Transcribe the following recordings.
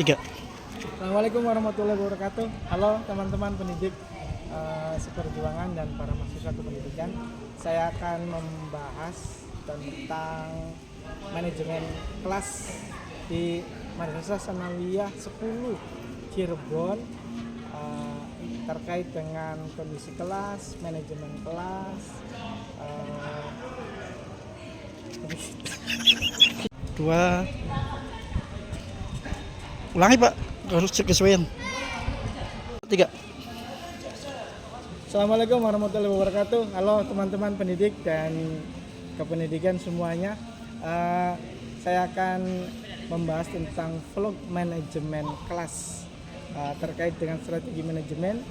Tiga. Assalamualaikum warahmatullahi wabarakatuh. Halo teman-teman pendidik seperjuangan dan para mahasiswa kependidikan. Saya akan membahas tentang manajemen kelas di Madrasah Sanawiyah 10 Cirebon, terkait dengan kondisi kelas, manajemen kelas, Dua. Ulangi Pak, harus kesesuaian. Tiga. Assalamualaikum warahmatullahi wabarakatuh. Halo teman-teman pendidik dan kependidikan semuanya. Saya akan membahas tentang vlog manajemen kelas, terkait dengan strategi manajemen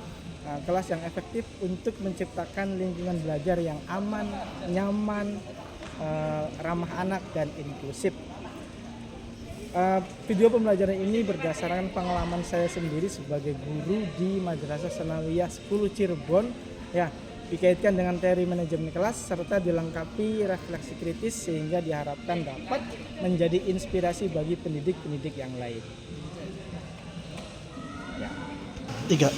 kelas yang efektif untuk menciptakan lingkungan belajar yang aman, nyaman, ramah anak dan inklusif. Video pembelajaran ini berdasarkan pengalaman saya sendiri sebagai guru di Madrasah Sanawiyah 10 Cirebon, ya, dikaitkan dengan teori manajemen kelas serta dilengkapi refleksi kritis sehingga diharapkan dapat menjadi inspirasi bagi pendidik-pendidik yang lain. Ya. Tiga.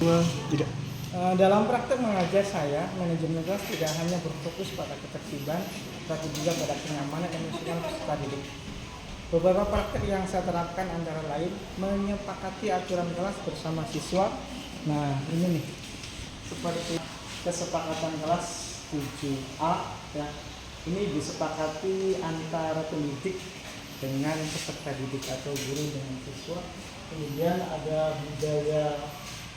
Dua. Tiga. Dalam praktek mengajar saya, manajemen kelas tidak hanya berfokus pada ketertiban, tapi juga pada kenyamanan dan kesukaan peserta didik. Beberapa praktek yang saya terapkan antara lain menyepakati aturan kelas bersama siswa. Nah, ini nih, seperti kesepakatan kelas 7A, ya. Ini disepakati antara pendidik dengan peserta didik atau guru dengan siswa. Kemudian ada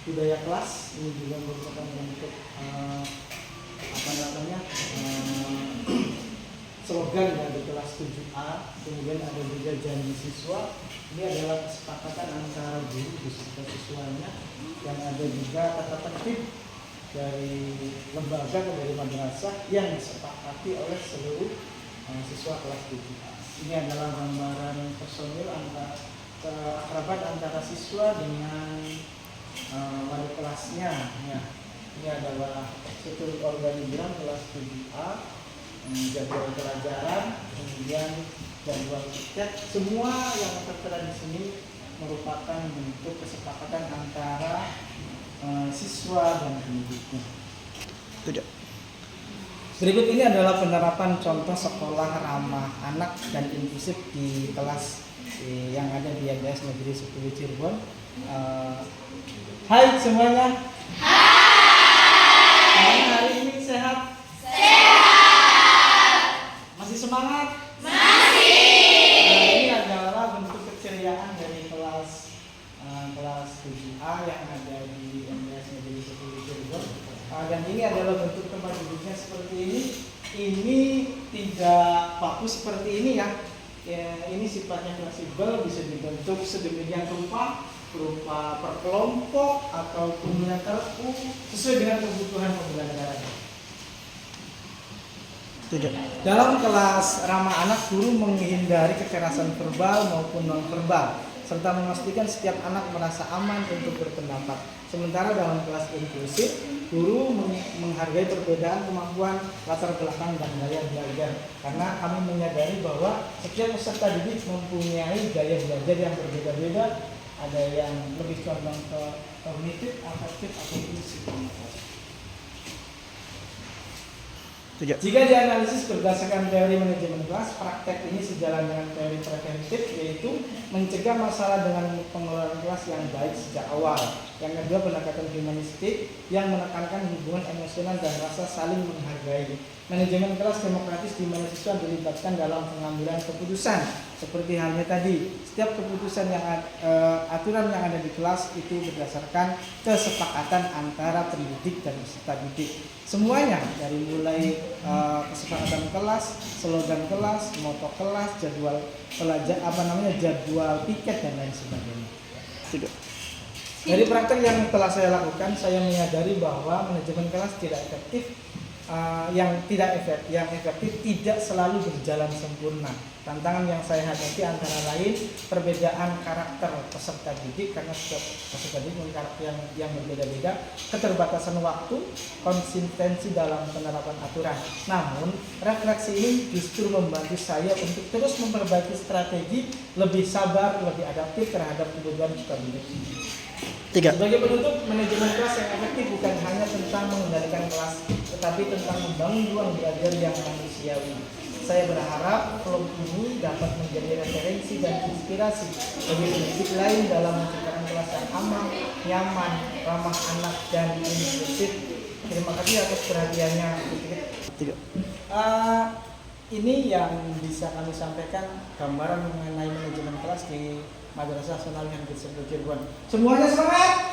budaya kelas, ini juga merupakan bentuk slogan dari kelas 7A. Kemudian ada juga janji siswa. Ini adalah kesepakatan antara guru beserta siswanya. Yang ada juga tata tertib dari lembaga atau dari madrasah yang disepakati oleh seluruh siswa kelas 7A. Ini adalah gambaran personil antara keakraban antara siswa dengan wali kelasnya, ya. Ini adalah struktur organigram kelas 7A, jadwal pelajaran, kemudian jadwal tiket. Semua yang tertera di sini merupakan bentuk kesepakatan antara siswa dan pendidiknya. Tiga. Berikut ini adalah penerapan contoh sekolah ramah anak dan inklusif di kelas yang ada di MTS Negeri 10 Cirebon. Hai semuanya. Hai. Hari ini sehat? Sehat. Masih semangat? Masih. Ini adalah bentuk keceriaan dari kelas 7A yang ada di MTS Negeri 10 Cirebon. Dan ini adalah bentuk tempat duduknya seperti ini. Ini tidak baku seperti ini, ya. Ini sifatnya fleksibel, bisa dibentuk sedemikian rupa per kelompok ataupun terku sesuai dengan kebutuhan pembelajaran. Tiga. Dalam kelas ramah anak, guru menghindari kekerasan verbal maupun non verbal serta memastikan setiap anak merasa aman untuk berpendapat. Sementara dalam kelas inklusif, guru menghargai perbedaan kemampuan, latar belakang, dan gaya belajar. Karena kami menyadari bahwa setiap peserta didik mempunyai gaya belajar yang berbeda-beda. Ada yang lebih condong ke kognitif, afektif, atau psikomotor. Tiga. Jika dianalisis berdasarkan teori manajemen kelas, praktek ini sejalan dengan teori preventif, yaitu mencegah masalah dengan pengelolaan kelas yang baik sejak awal. Yang kedua, pendekatan humanistik yang menekankan hubungan emosional dan rasa saling menghargai. Manajemen kelas demokratis di mana siswa dilibatkan dalam pengambilan keputusan. Seperti halnya tadi, setiap keputusan yang aturan yang ada di kelas itu berdasarkan kesepakatan antara pendidik dan peserta didik. Semuanya dari mulai kesepakatan kelas, slogan kelas, moto kelas, jadwal jadwal piket dan lain sebagainya. Tiga. Dari praktek yang telah saya lakukan, saya menyadari bahwa manajemen kelas tidak efektif yang efektif tidak selalu berjalan sempurna. Tantangan yang saya hadapi antara lain perbedaan karakter peserta didik, karena setiap peserta didik memiliki karakter yang berbeda-beda, keterbatasan waktu, konsistensi dalam penerapan aturan. Namun refleksi ini justru membantu saya untuk terus memperbaiki strategi, lebih sabar, lebih adaptif terhadap kebutuhan peserta didik. 3. Sebagai penutup, manajemen kelas yang efektif bukan hanya tentang mengendalikan kelas, tetapi tentang membangun ruang belajar yang manusiawi. Saya berharap vlog ini dapat menjadi referensi dan inspirasi bagi pendidik lain dalam menciptakan kelas yang aman, nyaman, ramah anak, dan inklusif. Terima kasih atas perhatiannya. 3. Ini yang bisa kami sampaikan, gambaran mengenai manajemen kelas di Madrasah Sanawiyah Negeri 10 Cirebon. Semuanya semangat!